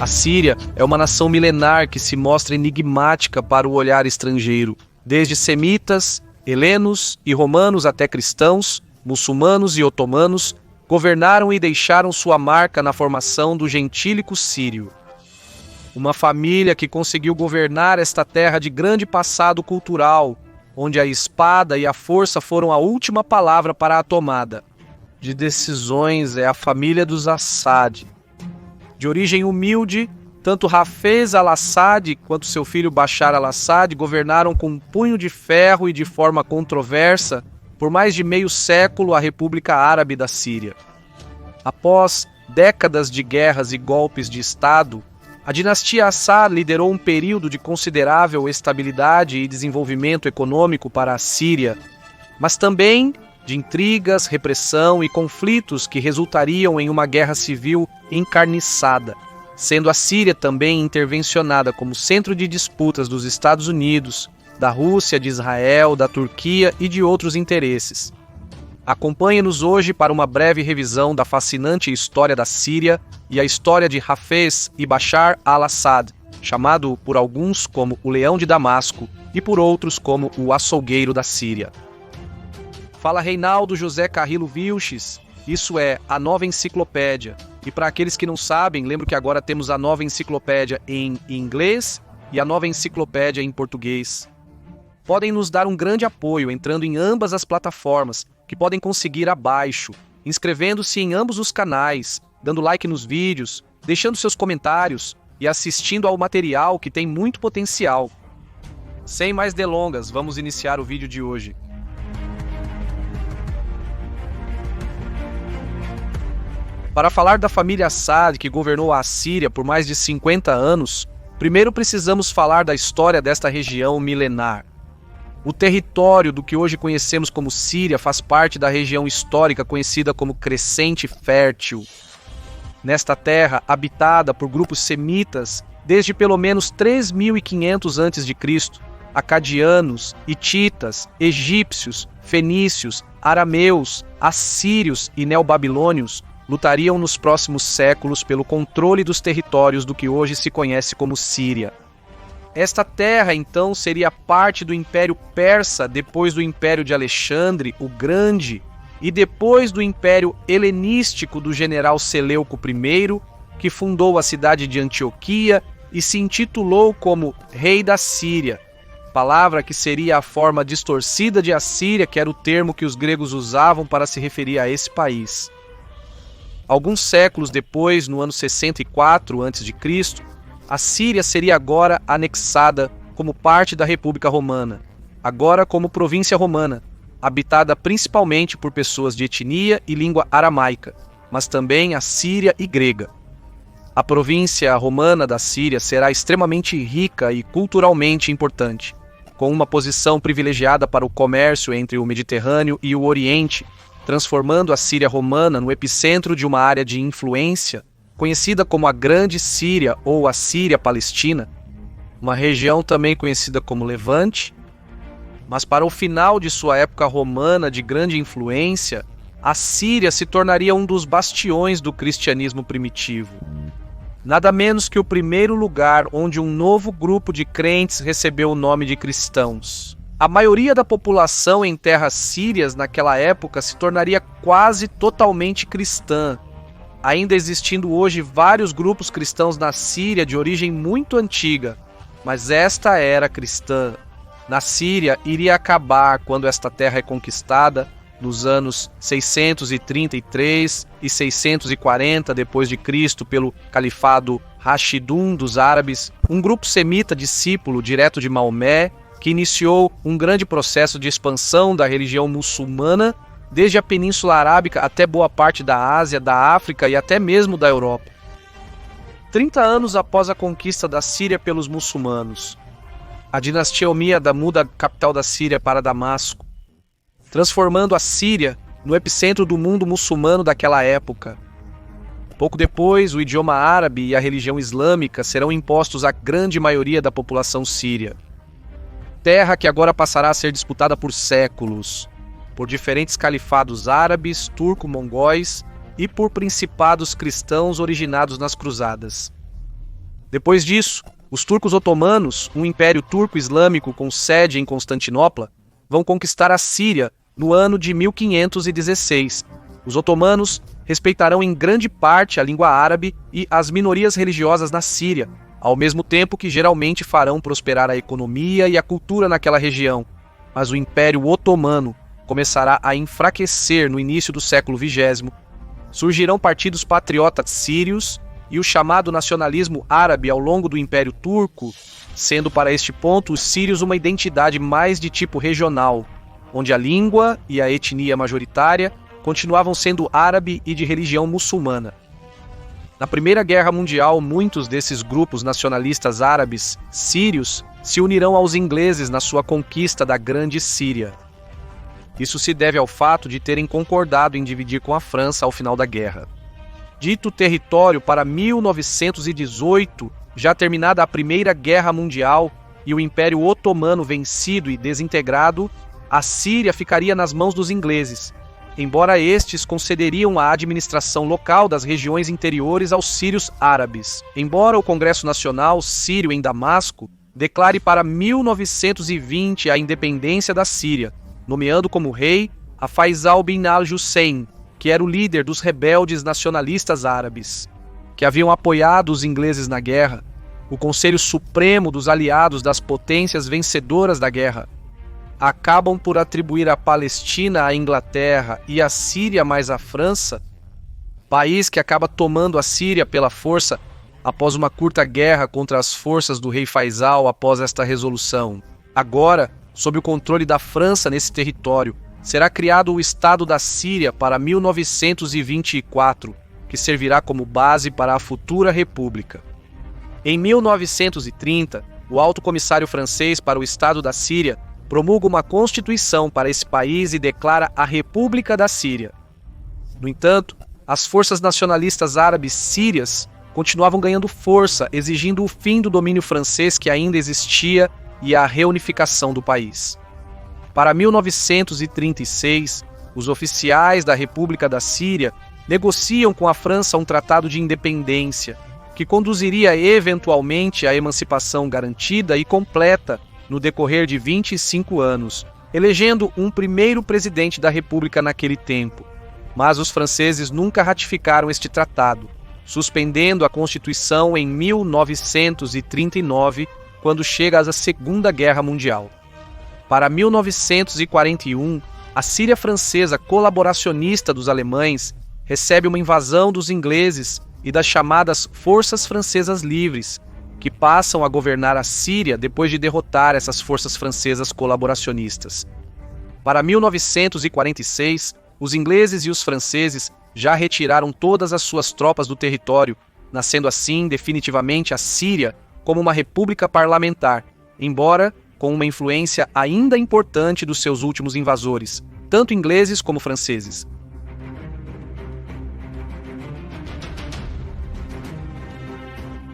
A Síria é uma nação milenar que se mostra enigmática para o olhar estrangeiro. Desde semitas, helenos e romanos até cristãos, muçulmanos e otomanos, governaram e deixaram sua marca na formação do gentílico sírio. Uma família que conseguiu governar esta terra de grande passado cultural, onde a espada e a força foram a última palavra para a tomada de decisões, é a família dos Assad. De origem humilde, tanto Hafez al-Assad quanto seu filho Bashar al-Assad governaram com um punho de ferro e de forma controversa por mais de meio século a República Árabe da Síria. Após décadas de guerras e golpes de Estado, a dinastia Assad liderou um período de considerável estabilidade e desenvolvimento econômico para a Síria, mas também de intrigas, repressão e conflitos que resultariam em uma guerra civil encarniçada, sendo a Síria também intervencionada como centro de disputas dos Estados Unidos, da Rússia, de Israel, da Turquia e de outros interesses. Acompanhe-nos hoje para uma breve revisão da fascinante história da Síria e a história de Hafez e Bashar al-Assad, chamado por alguns como o Leão de Damasco e por outros como o Açougueiro da Síria. Fala Reinaldo José Carrillo Vilches, isso é a Nova Enciclopédia. E para aqueles que não sabem, lembro que agora temos a Nova Enciclopédia em inglês e a Nova Enciclopédia em português. Podem nos dar um grande apoio entrando em ambas as plataformas, que podem conseguir abaixo, inscrevendo-se em ambos os canais, dando like nos vídeos, deixando seus comentários e assistindo ao material que tem muito potencial. Sem mais delongas, vamos iniciar o vídeo de hoje. Para falar da família Assad, que governou a Síria por mais de 50 anos, primeiro precisamos falar da história desta região milenar. O território do que hoje conhecemos como Síria faz parte da região histórica conhecida como Crescente Fértil. Nesta terra, habitada por grupos semitas desde pelo menos 3.500 a.C., acadianos, hititas, egípcios, fenícios, arameus, assírios e neobabilônios, lutariam nos próximos séculos pelo controle dos territórios do que hoje se conhece como Síria. Esta terra, então, seria parte do Império Persa depois do Império de Alexandre, o Grande, e depois do Império Helenístico do general Seleuco I, que fundou a cidade de Antioquia e se intitulou como Rei da Síria, palavra que seria a forma distorcida de Assíria, que era o termo que os gregos usavam para se referir a esse país. Alguns séculos depois, no ano 64 a.C., a Síria seria agora anexada como parte da República Romana, agora como província romana, habitada principalmente por pessoas de etnia e língua aramaica, mas também assíria e grega. A província romana da Síria será extremamente rica e culturalmente importante, com uma posição privilegiada para o comércio entre o Mediterrâneo e o Oriente, transformando a Síria romana no epicentro de uma área de influência conhecida como a Grande Síria ou a Síria Palestina, uma região também conhecida como Levante, mas para o final de sua época romana de grande influência, a Síria se tornaria um dos bastiões do cristianismo primitivo. Nada menos que o primeiro lugar onde um novo grupo de crentes recebeu o nome de cristãos. A maioria da população em terras sírias naquela época se tornaria quase totalmente cristã, ainda existindo hoje vários grupos cristãos na Síria de origem muito antiga, mas esta era cristã. Na Síria iria acabar quando esta terra é conquistada, nos anos 633 e 640 d.C. pelo Califado Rashidun dos árabes, um grupo semita discípulo direto de Maomé, que iniciou um grande processo de expansão da religião muçulmana desde a Península Arábica até boa parte da Ásia, da África e até mesmo da Europa. 30 anos após a conquista da Síria pelos muçulmanos, a dinastia Omíada muda a capital da Síria para Damasco, transformando a Síria no epicentro do mundo muçulmano daquela época. Pouco depois, o idioma árabe e a religião islâmica serão impostos à grande maioria da população síria. Terra que agora passará a ser disputada por séculos, por diferentes califados árabes, turco-mongóis e por principados cristãos originados nas cruzadas. Depois disso, os turcos otomanos, um império turco-islâmico com sede em Constantinopla, vão conquistar a Síria no ano de 1516. Os otomanos respeitarão em grande parte a língua árabe e as minorias religiosas na Síria, ao mesmo tempo que geralmente farão prosperar a economia e a cultura naquela região. Mas o Império Otomano começará a enfraquecer no início do século XX. Surgirão partidos patriotas sírios e o chamado nacionalismo árabe ao longo do Império Turco, sendo para este ponto os sírios uma identidade mais de tipo regional, onde a língua e a etnia majoritária continuavam sendo árabe e de religião muçulmana. Na Primeira Guerra Mundial, muitos desses grupos nacionalistas árabes sírios se unirão aos ingleses na sua conquista da Grande Síria. Isso se deve ao fato de terem concordado em dividir com a França ao final da guerra. Dito território para 1918, já terminada a Primeira Guerra Mundial e o Império Otomano vencido e desintegrado, a Síria ficaria nas mãos dos ingleses, embora estes concederiam a administração local das regiões interiores aos sírios árabes. Embora o Congresso Nacional Sírio em Damasco declare para 1920 a independência da Síria, nomeando como rei a Faisal bin al-Hussein, que era o líder dos rebeldes nacionalistas árabes, que haviam apoiado os ingleses na guerra, o Conselho Supremo dos aliados das potências vencedoras da guerra, acabam por atribuir a Palestina à Inglaterra e a Síria mais à França, país que acaba tomando a Síria pela força após uma curta guerra contra as forças do rei Faisal após esta resolução. Agora, sob o controle da França nesse território, será criado o Estado da Síria para 1924, que servirá como base para a futura república. Em 1930, o alto comissário francês para o Estado da Síria promulga uma constituição para esse país e declara a República da Síria. No entanto, as forças nacionalistas árabes sírias continuavam ganhando força, exigindo o fim do domínio francês que ainda existia e a reunificação do país. Para 1936, os oficiais da República da Síria negociam com a França um tratado de independência, que conduziria eventualmente à emancipação garantida e completa no decorrer de 25 anos, elegendo um primeiro presidente da República naquele tempo. Mas os franceses nunca ratificaram este tratado, suspendendo a Constituição em 1939, quando chega a Segunda Guerra Mundial. Para 1941, a Síria francesa colaboracionista dos alemães recebe uma invasão dos ingleses e das chamadas Forças Francesas Livres, que passam a governar a Síria depois de derrotar essas forças francesas colaboracionistas. Para 1946, os ingleses e os franceses já retiraram todas as suas tropas do território, nascendo assim definitivamente a Síria como uma república parlamentar, embora com uma influência ainda importante dos seus últimos invasores, tanto ingleses como franceses.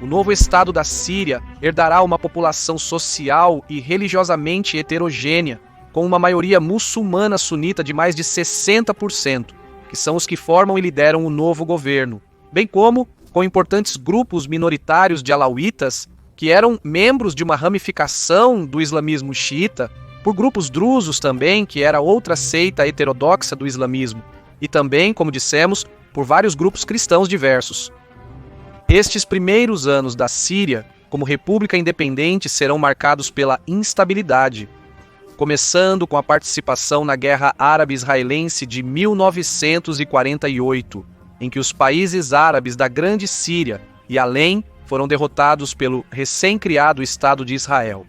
O novo Estado da Síria herdará uma população social e religiosamente heterogênea, com uma maioria muçulmana sunita de mais de 60%, que são os que formam e lideram o novo governo, bem como com importantes grupos minoritários de alauítas, que eram membros de uma ramificação do islamismo xiita, por grupos drusos também, que era outra seita heterodoxa do islamismo, e também, como dissemos, por vários grupos cristãos diversos. Estes primeiros anos da Síria, como república independente, serão marcados pela instabilidade, começando com a participação na Guerra Árabe-Israelense de 1948, em que os países árabes da Grande Síria e além foram derrotados pelo recém-criado Estado de Israel.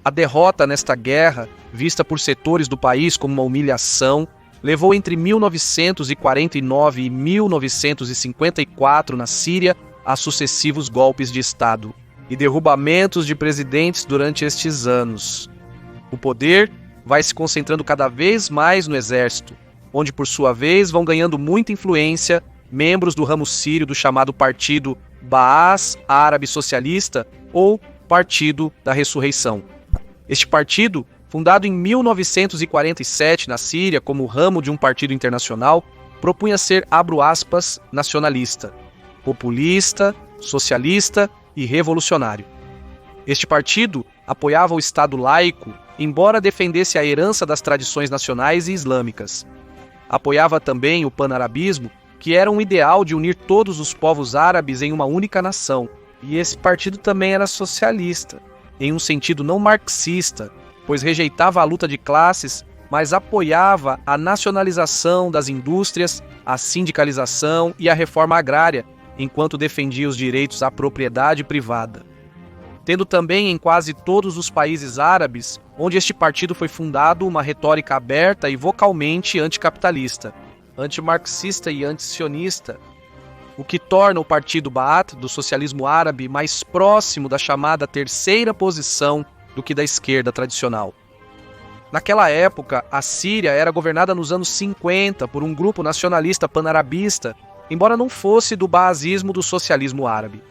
A derrota nesta guerra, vista por setores do país como uma humilhação, levou entre 1949 e 1954 na Síria a sucessivos golpes de Estado e derrubamentos de presidentes durante estes anos. O poder vai se concentrando cada vez mais no exército, onde por sua vez vão ganhando muita influência membros do ramo sírio do chamado Partido Baas Árabe Socialista ou Partido da Ressurreição. Este partido, fundado em 1947 na Síria como ramo de um partido internacional, propunha ser, abro aspas, nacionalista, populista, socialista e revolucionário. Este partido apoiava o Estado laico, embora defendesse a herança das tradições nacionais e islâmicas. Apoiava também o panarabismo, que era um ideal de unir todos os povos árabes em uma única nação. E esse partido também era socialista, em um sentido não marxista, pois rejeitava a luta de classes, mas apoiava a nacionalização das indústrias, a sindicalização e a reforma agrária, enquanto defendia os direitos à propriedade privada. Tendo também em quase todos os países árabes, onde este partido foi fundado, uma retórica aberta e vocalmente anticapitalista, antimarxista e antisionista, o que torna o Partido Baath do socialismo árabe mais próximo da chamada terceira posição do que da esquerda tradicional. Naquela época, a Síria era governada nos anos 50 por um grupo nacionalista panarabista, embora não fosse do baazismo do socialismo árabe.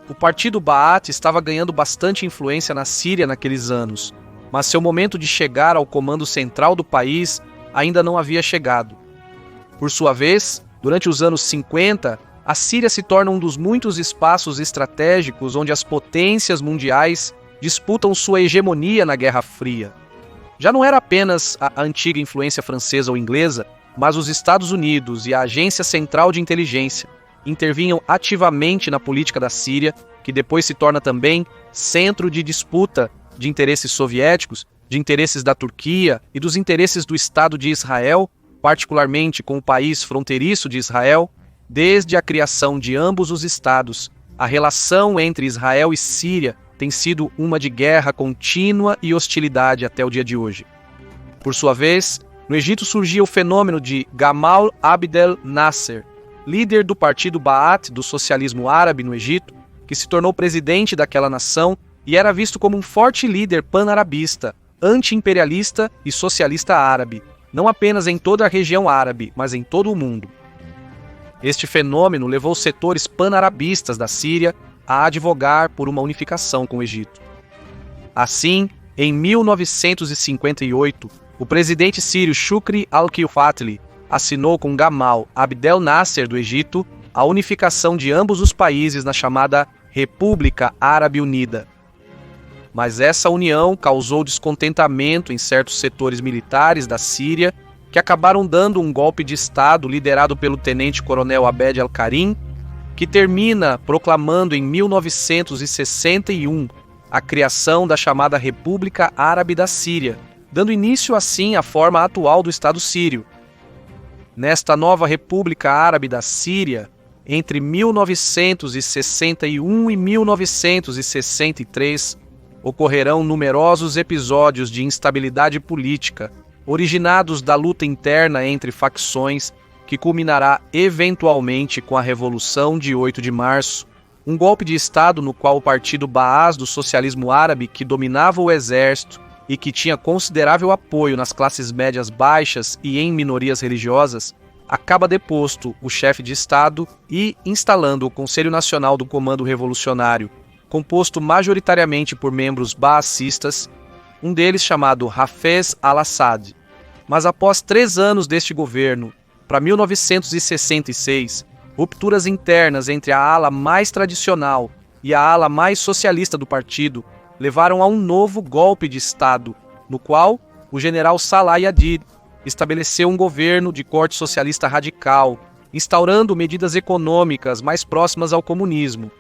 O Partido Baath estava ganhando bastante influência na Síria naqueles anos, mas seu momento de chegar ao comando central do país ainda não havia chegado. Por sua vez, durante os anos 50, a Síria se torna um dos muitos espaços estratégicos onde as potências mundiais disputam sua hegemonia na Guerra Fria. Já não era apenas a antiga influência francesa ou inglesa, mas os Estados Unidos e a Agência Central de Inteligência intervinham ativamente na política da Síria, que depois se torna também centro de disputa de interesses soviéticos, de interesses da Turquia e dos interesses do Estado de Israel, particularmente com o país fronteiriço de Israel. Desde a criação de ambos os estados, a relação entre Israel e Síria tem sido uma de guerra contínua e hostilidade até o dia de hoje. Por sua vez, no Egito surgia o fenômeno de Gamal Abdel Nasser, líder do Partido Baath do socialismo árabe no Egito, que se tornou presidente daquela nação e era visto como um forte líder panarabista, anti-imperialista e socialista árabe, não apenas em toda a região árabe, mas em todo o mundo. Este fenômeno levou os setores panarabistas da Síria a advogar por uma unificação com o Egito. Assim, em 1958, o presidente sírio Shukri al-Kiyufatli assinou com Gamal Abdel Nasser do Egito a unificação de ambos os países na chamada República Árabe Unida. Mas essa união causou descontentamento em certos setores militares da Síria, que acabaram dando um golpe de Estado liderado pelo tenente-coronel Abed al-Karim, que termina proclamando em 1961 a criação da chamada República Árabe da Síria, dando início assim à forma atual do Estado sírio. Nesta nova República Árabe da Síria, entre 1961 e 1963, ocorrerão numerosos episódios de instabilidade política, originados da luta interna entre facções, que culminará eventualmente com a Revolução de 8 de março, um golpe de Estado no qual o Partido Baath do socialismo árabe, que dominava o exército e que tinha considerável apoio nas classes médias baixas e em minorias religiosas, acaba deposto o chefe de Estado e instalando o Conselho Nacional do Comando Revolucionário, composto majoritariamente por membros baacistas, um deles chamado Hafez al-Assad. Mas após 3 anos deste governo, para 1966, rupturas internas entre a ala mais tradicional e a ala mais socialista do partido levaram a um novo golpe de Estado, no qual o general Salah Yadid estabeleceu um governo de corte socialista radical, instaurando medidas econômicas mais próximas ao comunismo.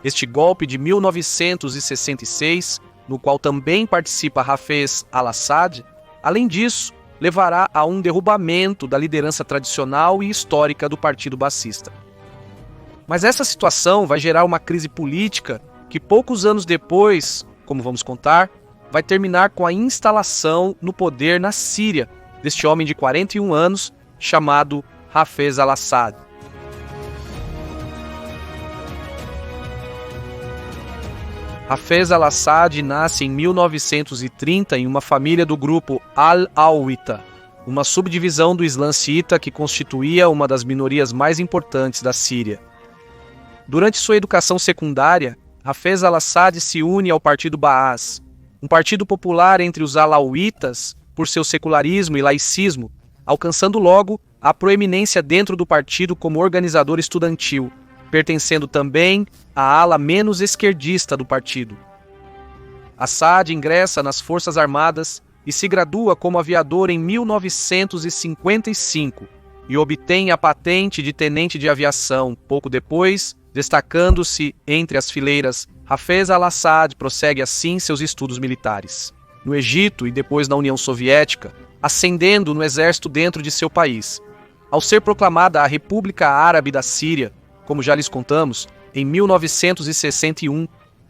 Este golpe de 1966, no qual também participa Hafez al-Assad, além disso, levará a um derrubamento da liderança tradicional e histórica do Partido Baathista. Mas essa situação vai gerar uma crise política que poucos anos depois, como vamos contar, vai terminar com a instalação no poder na Síria deste homem de 41 anos chamado Hafez al-Assad. Hafez al-Assad nasce em 1930 em uma família do grupo Al-Alawita, uma subdivisão do Islã xiita que constituía uma das minorias mais importantes da Síria. Durante sua educação secundária, Hafez al-Assad se une ao Partido Baath, um partido popular entre os alauítas por seu secularismo e laicismo, alcançando logo a proeminência dentro do partido como organizador estudantil, pertencendo também à ala menos esquerdista do partido. Assad ingressa nas Forças Armadas e se gradua como aviador em 1955 e obtém a patente de tenente de aviação pouco depois, destacando-se entre as fileiras. Hafez al-Assad prossegue assim seus estudos militares no Egito e depois na União Soviética, ascendendo no exército dentro de seu país. Ao ser proclamada a República Árabe da Síria, como já lhes contamos, em 1961,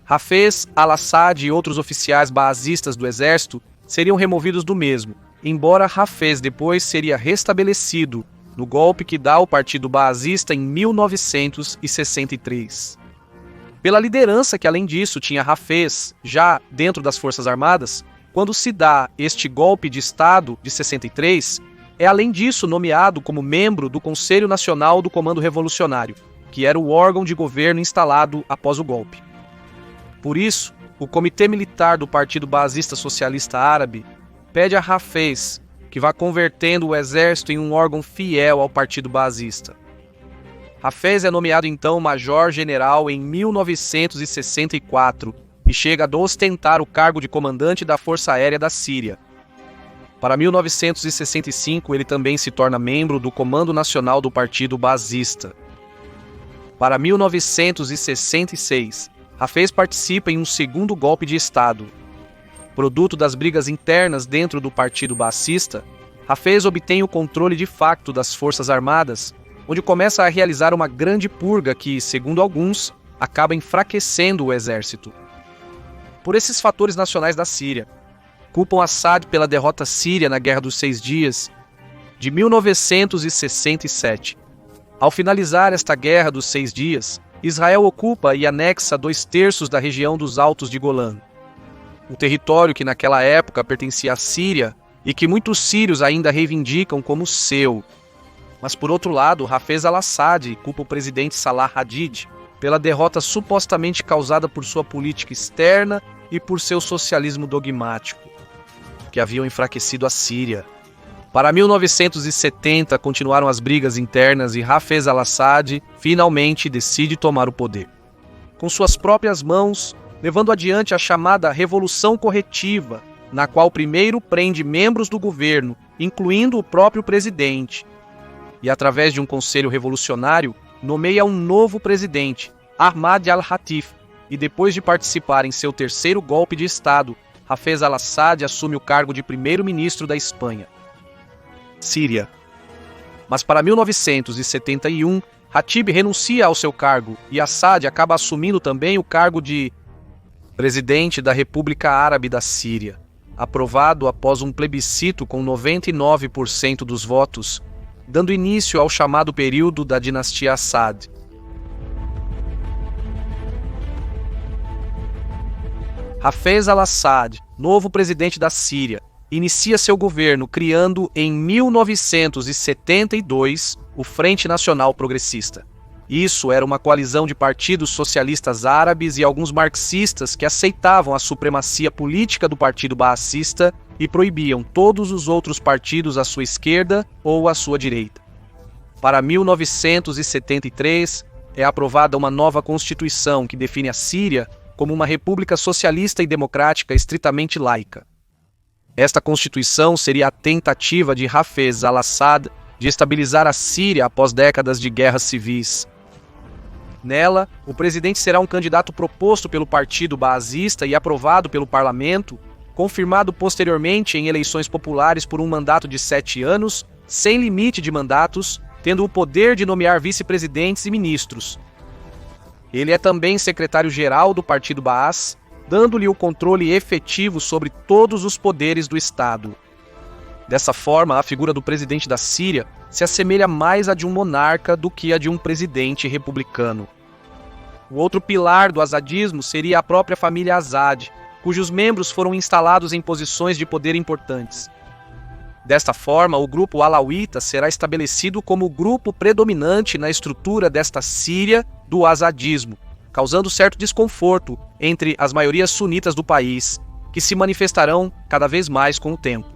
Hafez al-Assad e outros oficiais baasistas do exército seriam removidos do mesmo, embora Hafez depois seria restabelecido no golpe que dá ao partido baasista em 1963. Pela liderança que, além disso, tinha Hafez, já dentro das Forças Armadas, quando se dá este golpe de Estado de 63, é além disso nomeado como membro do Conselho Nacional do Comando Revolucionário, que era o órgão de governo instalado após o golpe. Por isso, o Comitê Militar do Partido Baasista Socialista Árabe pede a Hafez que vá convertendo o exército em um órgão fiel ao Partido Baasista. Hafez é nomeado então major-general em 1964 e chega a ostentar o cargo de comandante da Força Aérea da Síria. Para 1965, ele também se torna membro do Comando Nacional do Partido Baasista. Para 1966, Hafez participa em um segundo golpe de Estado. Produto das brigas internas dentro do Partido Baasista, Hafez obtém o controle de facto das Forças Armadas, onde começa a realizar uma grande purga que, segundo alguns, acaba enfraquecendo o exército. Por esses fatores nacionais da Síria, culpam Assad pela derrota síria na Guerra dos 6 Dias de 1967. Ao finalizar esta Guerra dos 6 Dias, Israel ocupa e anexa 2/3 da região dos Altos de Golã, um território que naquela época pertencia à Síria e que muitos sírios ainda reivindicam como seu. Mas por outro lado, Hafez al-Assad culpa o presidente Salah Hadid pela derrota supostamente causada por sua política externa e por seu socialismo dogmático, que haviam enfraquecido a Síria. Para 1970, continuaram as brigas internas e Hafez al-Assad finalmente decide tomar o poder. Com suas próprias mãos, levando adiante a chamada Revolução Corretiva, na qual primeiro prende membros do governo, incluindo o próprio presidente, e através de um conselho revolucionário, nomeia um novo presidente, Ahmad al-Hatif, e depois de participar em seu terceiro golpe de Estado, Hafez al-Assad assume o cargo de primeiro-ministro da Espanha. Síria. Mas para 1971, Hatib renuncia ao seu cargo e Assad acaba assumindo também o cargo de presidente da República Árabe da Síria, aprovado após um plebiscito com 99% dos votos, dando início ao chamado período da dinastia Assad. Hafez al-Assad, novo presidente da Síria, inicia seu governo criando em 1972 o Frente Nacional Progressista. Isso era uma coalizão de partidos socialistas árabes e alguns marxistas que aceitavam a supremacia política do Partido Baasista e proibiam todos os outros partidos à sua esquerda ou à sua direita. Para 1973, é aprovada uma nova Constituição que define a Síria como uma república socialista e democrática estritamente laica. Esta Constituição seria a tentativa de Hafez al-Assad de estabilizar a Síria após décadas de guerras civis. Nela, o presidente será um candidato proposto pelo Partido Baasista e aprovado pelo parlamento, confirmado posteriormente em eleições populares por um mandato de 7 anos, sem limite de mandatos, tendo o poder de nomear vice-presidentes e ministros. Ele é também secretário-geral do Partido Baas, dando-lhe o controle efetivo sobre todos os poderes do Estado. Dessa forma, a figura do presidente da Síria se assemelha mais à de um monarca do que à de um presidente republicano. O outro pilar do azadismo seria a própria família Assad, cujos membros foram instalados em posições de poder importantes. Desta forma, o grupo alauíta será estabelecido como o grupo predominante na estrutura desta Síria do azadismo, causando certo desconforto entre as maiorias sunitas do país, que se manifestarão cada vez mais com o tempo.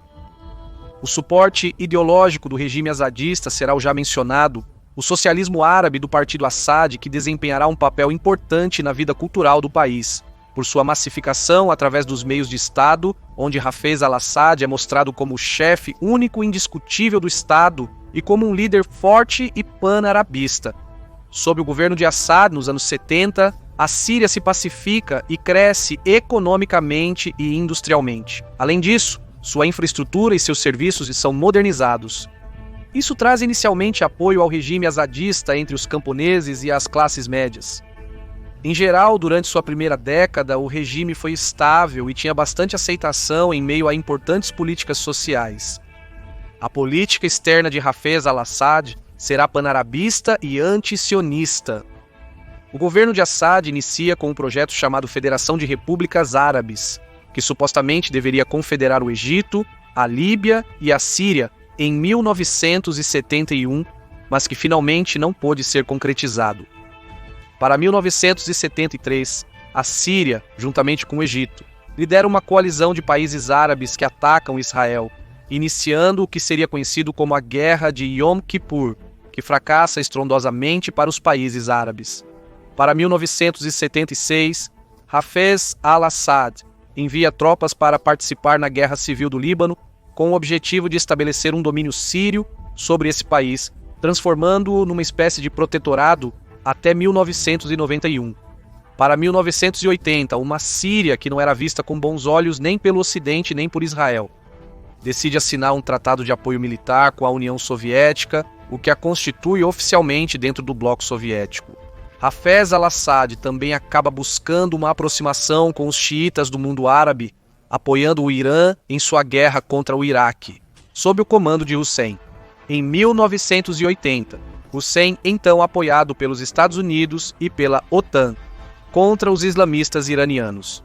O suporte ideológico do regime azadista será o já mencionado o socialismo árabe do Partido Assad, que desempenhará um papel importante na vida cultural do país, por sua massificação através dos meios de Estado, onde Hafez al-Assad é mostrado como o chefe único e indiscutível do Estado e como um líder forte e pan-arabista. Sob o governo de Assad, nos anos 70, a Síria se pacifica e cresce economicamente e industrialmente. Além disso, sua infraestrutura e seus serviços são modernizados. Isso traz inicialmente apoio ao regime azadista entre os camponeses e as classes médias. Em geral, durante sua primeira década, o regime foi estável e tinha bastante aceitação em meio a importantes políticas sociais. A política externa de Hafez al-Assad será panarabista e anti-sionista. O governo de Assad inicia com um projeto chamado Federação de Repúblicas Árabes, que supostamente deveria confederar o Egito, a Líbia e a Síria em 1971, mas que finalmente não pôde ser concretizado. Para 1973, a Síria, juntamente com o Egito, lidera uma coalizão de países árabes que atacam Israel, iniciando o que seria conhecido como a Guerra de Yom Kippur, que fracassa estrondosamente para os países árabes. Para 1976, Hafez al-Assad envia tropas para participar na Guerra Civil do Líbano, com o objetivo de estabelecer um domínio sírio sobre esse país, transformando-o numa espécie de protetorado até 1991. Para 1980, uma Síria que não era vista com bons olhos nem pelo Ocidente nem por Israel decide assinar um tratado de apoio militar com a União Soviética, o que a constitui oficialmente dentro do bloco soviético. Hafez al-Assad também acaba buscando uma aproximação com os xiitas do mundo árabe, apoiando o Irã em sua guerra contra o Iraque, sob o comando de Hussein. Em 1980, Hussein, então apoiado pelos Estados Unidos e pela OTAN, contra os islamistas iranianos.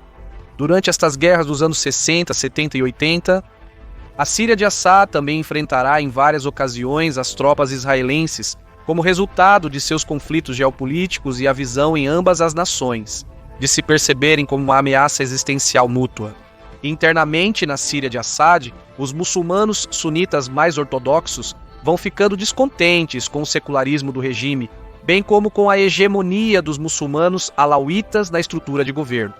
Durante estas guerras dos anos 60, 70 e 80, a Síria de Assad também enfrentará em várias ocasiões as tropas israelenses como resultado de seus conflitos geopolíticos e a visão em ambas as nações, de se perceberem como uma ameaça existencial mútua. Internamente na Síria de Assad, os muçulmanos sunitas mais ortodoxos vão ficando descontentes com o secularismo do regime, bem como com a hegemonia dos muçulmanos alauítas na estrutura de governo.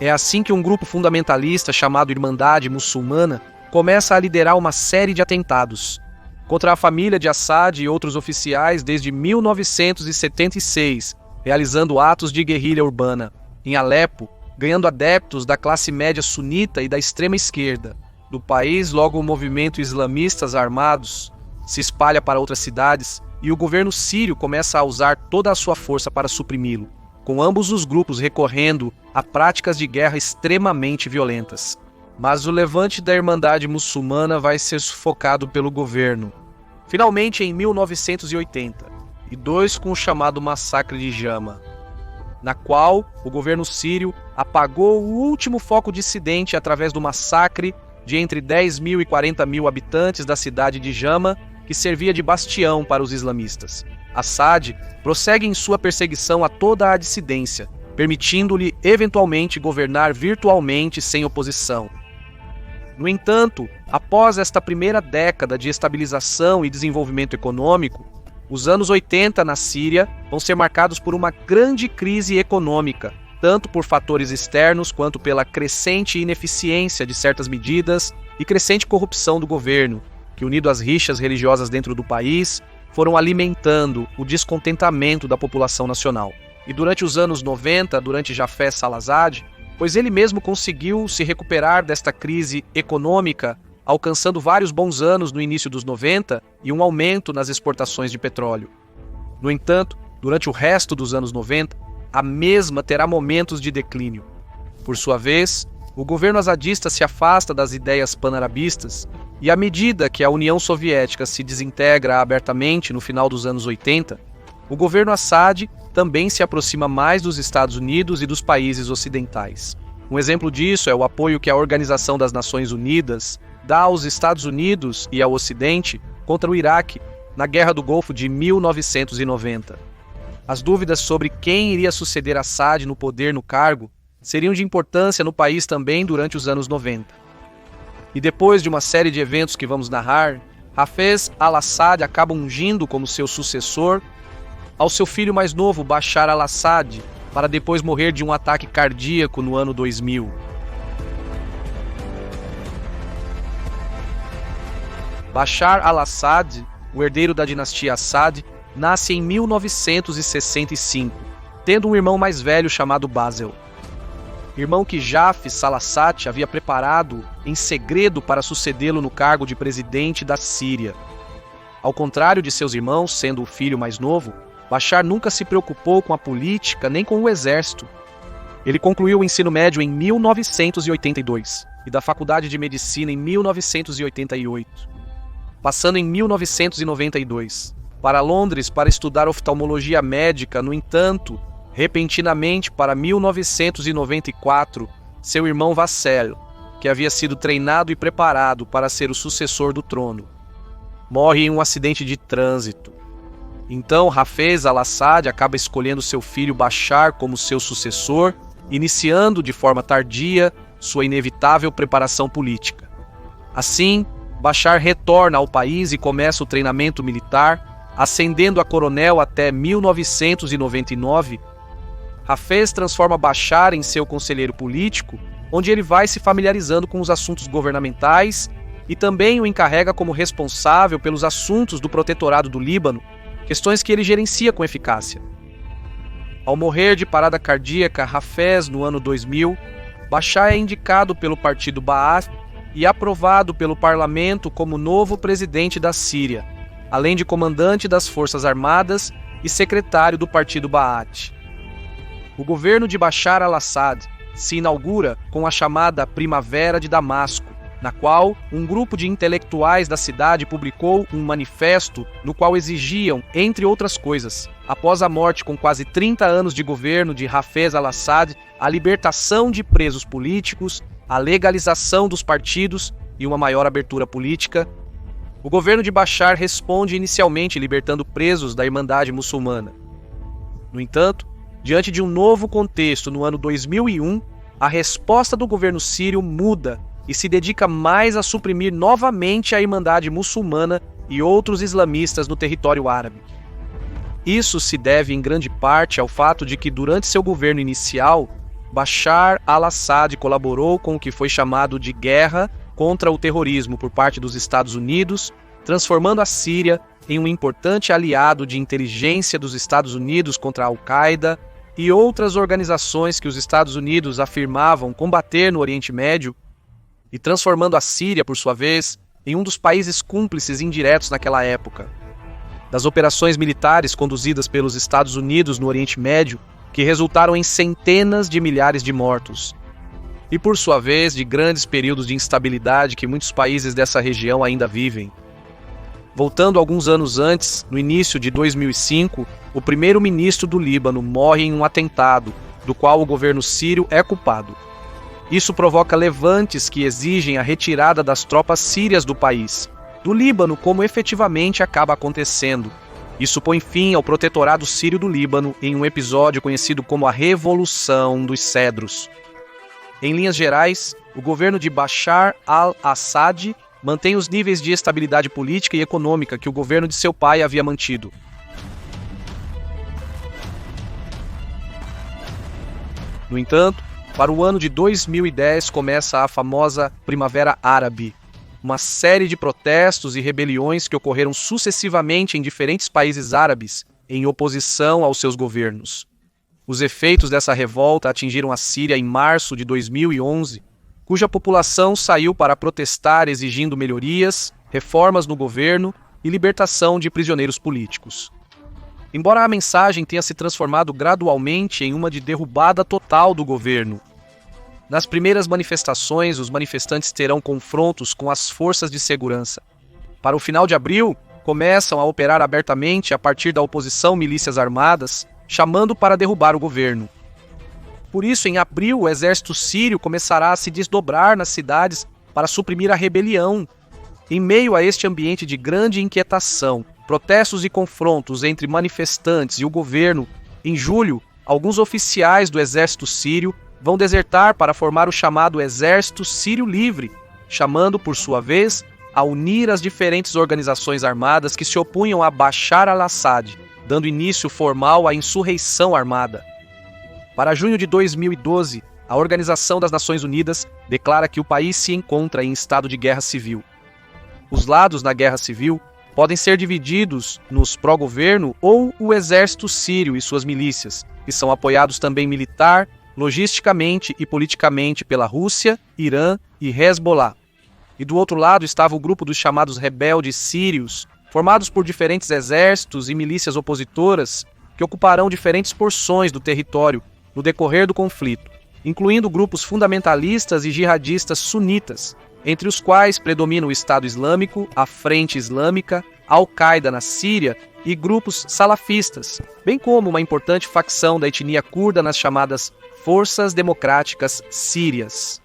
É assim que um grupo fundamentalista chamado Irmandade Muçulmana começa a liderar uma série de atentados contra a família de Assad e outros oficiais desde 1976, realizando atos de guerrilha urbana em Alepo, ganhando adeptos da classe média sunita e da extrema esquerda do país. Logo, o movimento islamistas armados se espalha para outras cidades e o governo sírio começa a usar toda a sua força para suprimi-lo, com ambos os grupos recorrendo a práticas de guerra extremamente violentas. Mas o levante da Irmandade Muçulmana vai ser sufocado pelo governo, finalmente em 1982, com o chamado Massacre de Jama, na qual o governo sírio apagou o último foco dissidente através do massacre de entre 10 mil e 40 mil habitantes da cidade de Jama, que servia de bastião para os islamistas. Assad prossegue em sua perseguição a toda a dissidência, permitindo-lhe eventualmente governar virtualmente sem oposição. No entanto, após esta primeira década de estabilização e desenvolvimento econômico, os anos 80 na Síria vão ser marcados por uma grande crise econômica, tanto por fatores externos quanto pela crescente ineficiência de certas medidas e crescente corrupção do governo, que, unido às rixas religiosas dentro do país, foram alimentando o descontentamento da população nacional. E durante os anos 90, durante Hafez al-Assad, pois ele mesmo conseguiu se recuperar desta crise econômica, alcançando vários bons anos no início dos 90 e um aumento nas exportações de petróleo. No entanto, durante o resto dos anos 90, a mesma terá momentos de declínio. Por sua vez, o governo azadista se afasta das ideias panarabistas e, à medida que a União Soviética se desintegra abertamente no final dos anos 80, o governo Assad também se aproxima mais dos Estados Unidos e dos países ocidentais. Um exemplo disso é o apoio que a Organização das Nações Unidas dá aos Estados Unidos e ao Ocidente contra o Iraque na Guerra do Golfo de 1990. As dúvidas sobre quem iria suceder Assad no poder no cargo seriam de importância no país também durante os anos 90. E depois de uma série de eventos que vamos narrar, Hafez al-Assad acaba ungindo como seu sucessor ao seu filho mais novo, Bashar al-Assad, para depois morrer de um ataque cardíaco no ano 2000. Bashar al-Assad, o herdeiro da dinastia Assad, nasce em 1965, tendo um irmão mais velho chamado Basil. Irmão que Jafes Salassat havia preparado em segredo para sucedê-lo no cargo de presidente da Síria. Ao contrário de seus irmãos, sendo o filho mais novo, Bashar nunca se preocupou com a política nem com o exército. Ele concluiu o ensino médio em 1982 e da faculdade de medicina em 1988, passando em 1992 para Londres para estudar oftalmologia médica. No entanto, repentinamente, para 1994, seu irmão Vassel, que havia sido treinado e preparado para ser o sucessor do trono, morre em um acidente de trânsito. Então, Hafez al-Assad acaba escolhendo seu filho Bashar como seu sucessor, iniciando de forma tardia sua inevitável preparação política. Assim, Bashar retorna ao país e começa o treinamento militar, ascendendo a coronel até 1999. Hafez transforma Bashar em seu conselheiro político, onde ele vai se familiarizando com os assuntos governamentais e também o encarrega como responsável pelos assuntos do protetorado do Líbano, questões que ele gerencia com eficácia. Ao morrer de parada cardíaca, Hafez, no ano 2000, Bashar é indicado pelo partido Ba'ath e aprovado pelo parlamento como novo presidente da Síria, além de comandante das Forças Armadas e secretário do partido Ba'ath. O governo de Bashar al-Assad se inaugura com a chamada Primavera de Damasco, na qual um grupo de intelectuais da cidade publicou um manifesto no qual exigiam, entre outras coisas, após a morte com quase 30 anos de governo de Hafez al-Assad, a libertação de presos políticos, a legalização dos partidos e uma maior abertura política. O governo de Bashar responde inicialmente libertando presos da Irmandade Muçulmana. No entanto, diante de um novo contexto no ano 2001, a resposta do governo sírio muda e se dedica mais a suprimir novamente a Irmandade Muçulmana e outros islamistas no território árabe. Isso se deve em grande parte ao fato de que durante seu governo inicial, Bashar al-Assad colaborou com o que foi chamado de guerra contra o terrorismo por parte dos Estados Unidos, transformando a Síria em um importante aliado de inteligência dos Estados Unidos contra a Al-Qaeda e outras organizações que os Estados Unidos afirmavam combater no Oriente Médio, e transformando a Síria, por sua vez, em um dos países cúmplices indiretos naquela época. Das operações militares conduzidas pelos Estados Unidos no Oriente Médio, que resultaram em centenas de milhares de mortos. E, por sua vez, de grandes períodos de instabilidade que muitos países dessa região ainda vivem. Voltando alguns anos antes, no início de 2005, o primeiro-ministro do Líbano morre em um atentado, do qual o governo sírio é culpado. Isso provoca levantes que exigem a retirada das tropas sírias do país, do Líbano, como efetivamente acaba acontecendo. Isso põe fim ao protetorado sírio do Líbano em um episódio conhecido como a Revolução dos Cedros. Em linhas gerais, o governo de Bashar al-Assad mantém os níveis de estabilidade política e econômica que o governo de seu pai havia mantido. No entanto, para o ano de 2010 começa a famosa Primavera Árabe, uma série de protestos e rebeliões que ocorreram sucessivamente em diferentes países árabes em oposição aos seus governos. Os efeitos dessa revolta atingiram a Síria em março de 2011, cuja população saiu para protestar exigindo melhorias, reformas no governo e libertação de prisioneiros políticos. Embora a mensagem tenha se transformado gradualmente em uma de derrubada total do governo, nas primeiras manifestações, os manifestantes terão confrontos com as forças de segurança. Para o final de abril, começam a operar abertamente a partir da oposição milícias armadas, chamando para derrubar o governo. Por isso, em abril, o exército sírio começará a se desdobrar nas cidades para suprimir a rebelião. Em meio a este ambiente de grande inquietação, protestos e confrontos entre manifestantes e o governo, em julho, alguns oficiais do exército sírio vão desertar para formar o chamado Exército Sírio Livre, chamando, por sua vez, a unir as diferentes organizações armadas que se opunham a Bashar al-Assad, dando início formal à insurreição armada. Para junho de 2012, a Organização das Nações Unidas declara que o país se encontra em estado de guerra civil. Os lados na guerra civil podem ser divididos nos pró-governo ou o exército sírio e suas milícias, que são apoiados também militar, logisticamente e politicamente pela Rússia, Irã e Hezbollah. E do outro lado estava o grupo dos chamados rebeldes sírios, formados por diferentes exércitos e milícias opositoras que ocuparão diferentes porções do território no decorrer do conflito, incluindo grupos fundamentalistas e jihadistas sunitas, entre os quais predomina o Estado Islâmico, a Frente Islâmica, Al-Qaeda na Síria e grupos salafistas, bem como uma importante facção da etnia curda nas chamadas Forças Democráticas Sírias.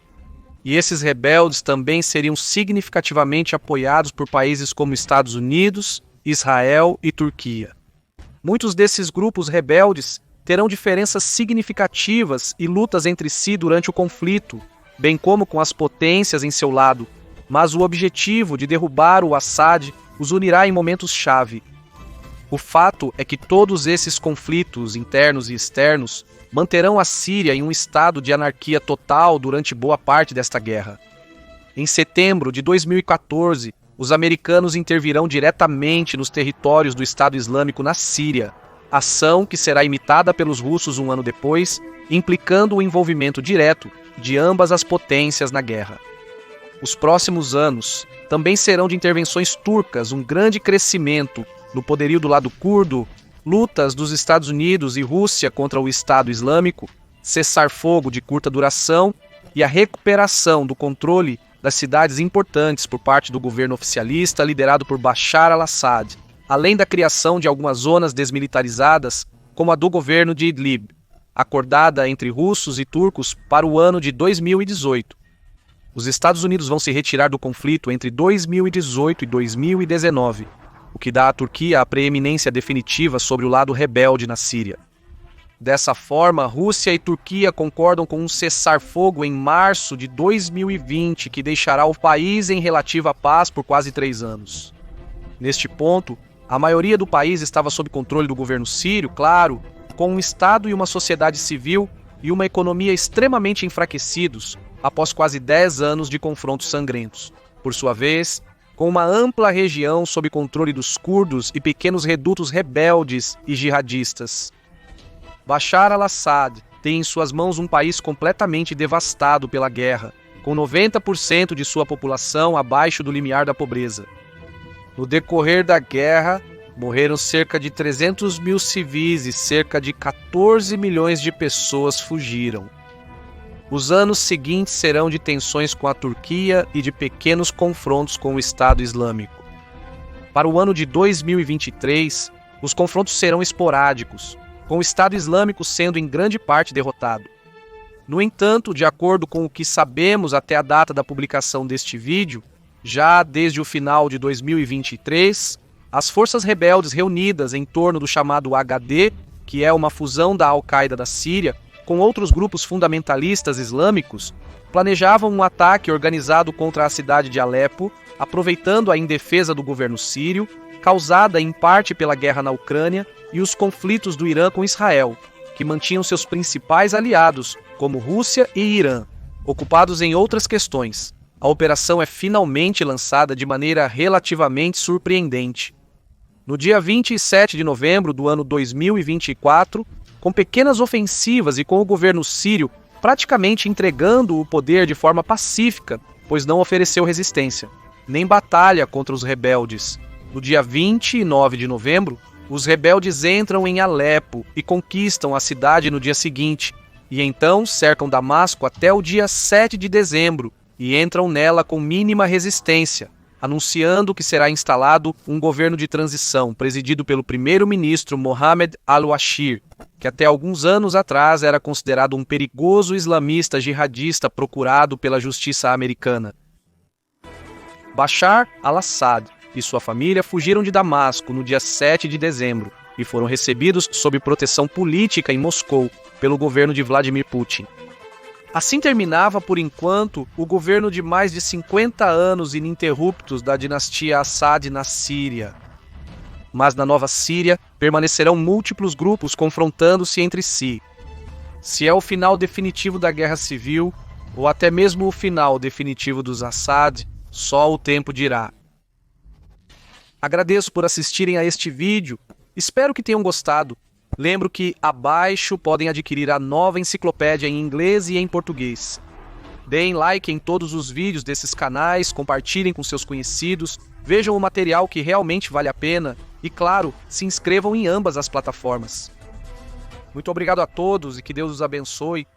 E esses rebeldes também seriam significativamente apoiados por países como Estados Unidos, Israel e Turquia. Muitos desses grupos rebeldes terão diferenças significativas e lutas entre si durante o conflito, bem como com as potências em seu lado, mas o objetivo de derrubar o Assad os unirá em momentos-chave. O fato é que todos esses conflitos internos e externos manterão a Síria em um estado de anarquia total durante boa parte desta guerra. Em setembro de 2014, os americanos intervirão diretamente nos territórios do Estado Islâmico na Síria, ação que será imitada pelos russos um ano depois, implicando o envolvimento direto de ambas as potências na guerra. Os próximos anos também serão de intervenções turcas, um grande crescimento no poderio do lado curdo, lutas dos Estados Unidos e Rússia contra o Estado Islâmico, cessar-fogo de curta duração e a recuperação do controle das cidades importantes por parte do governo oficialista liderado por Bashar al-Assad, além da criação de algumas zonas desmilitarizadas, como a do governo de Idlib, acordada entre russos e turcos para o ano de 2018. Os Estados Unidos vão se retirar do conflito entre 2018 e 2019, o que dá à Turquia a preeminência definitiva sobre o lado rebelde na Síria. Dessa forma, Rússia e Turquia concordam com um cessar-fogo em março de 2020, que deixará o país em relativa paz por quase 3 anos. Neste ponto, a maioria do país estava sob controle do governo sírio, claro, com um Estado e uma sociedade civil e uma economia extremamente enfraquecidos após quase 10 anos de confrontos sangrentos. Por sua vez, com uma ampla região sob controle dos curdos e pequenos redutos rebeldes e jihadistas. Bashar al-Assad tem em suas mãos um país completamente devastado pela guerra, com 90% de sua população abaixo do limiar da pobreza. No decorrer da guerra, morreram cerca de 300 mil civis e cerca de 14 milhões de pessoas fugiram. Os anos seguintes serão de tensões com a Turquia e de pequenos confrontos com o Estado Islâmico. Para o ano de 2023, os confrontos serão esporádicos, com o Estado Islâmico sendo em grande parte derrotado. No entanto, de acordo com o que sabemos até a data da publicação deste vídeo, já desde o final de 2023, as forças rebeldes reunidas em torno do chamado HD, que é uma fusão da Al-Qaeda da Síria, com outros grupos fundamentalistas islâmicos, planejavam um ataque organizado contra a cidade de Alepo, aproveitando a indefesa do governo sírio, causada em parte pela guerra na Ucrânia e os conflitos do Irã com Israel, que mantinham seus principais aliados, como Rússia e Irã, ocupados em outras questões. A operação é finalmente lançada de maneira relativamente surpreendente. No dia 27 de novembro do ano 2024, com pequenas ofensivas e com o governo sírio praticamente entregando o poder de forma pacífica, pois não ofereceu resistência, nem batalha contra os rebeldes. No dia 29 de novembro, os rebeldes entram em Alepo e conquistam a cidade no dia seguinte, e então cercam Damasco até o dia 7 de dezembro e entram nela com mínima resistência, anunciando que será instalado um governo de transição presidido pelo primeiro-ministro Mohamed al-Washir, que até alguns anos atrás era considerado um perigoso islamista jihadista procurado pela justiça americana. Bashar al-Assad e sua família fugiram de Damasco no dia 7 de dezembro e foram recebidos sob proteção política em Moscou pelo governo de Vladimir Putin. Assim terminava, por enquanto, o governo de mais de 50 anos ininterruptos da dinastia Assad na Síria. Mas na Nova Síria permanecerão múltiplos grupos confrontando-se entre si. Se é o final definitivo da guerra civil, ou até mesmo o final definitivo dos Assad, só o tempo dirá. Agradeço por assistirem a este vídeo, espero que tenham gostado. Lembro que abaixo podem adquirir a nova enciclopédia em inglês e em português. Deem like em todos os vídeos desses canais, compartilhem com seus conhecidos, vejam o material que realmente vale a pena e, claro, se inscrevam em ambas as plataformas. Muito obrigado a todos e que Deus os abençoe.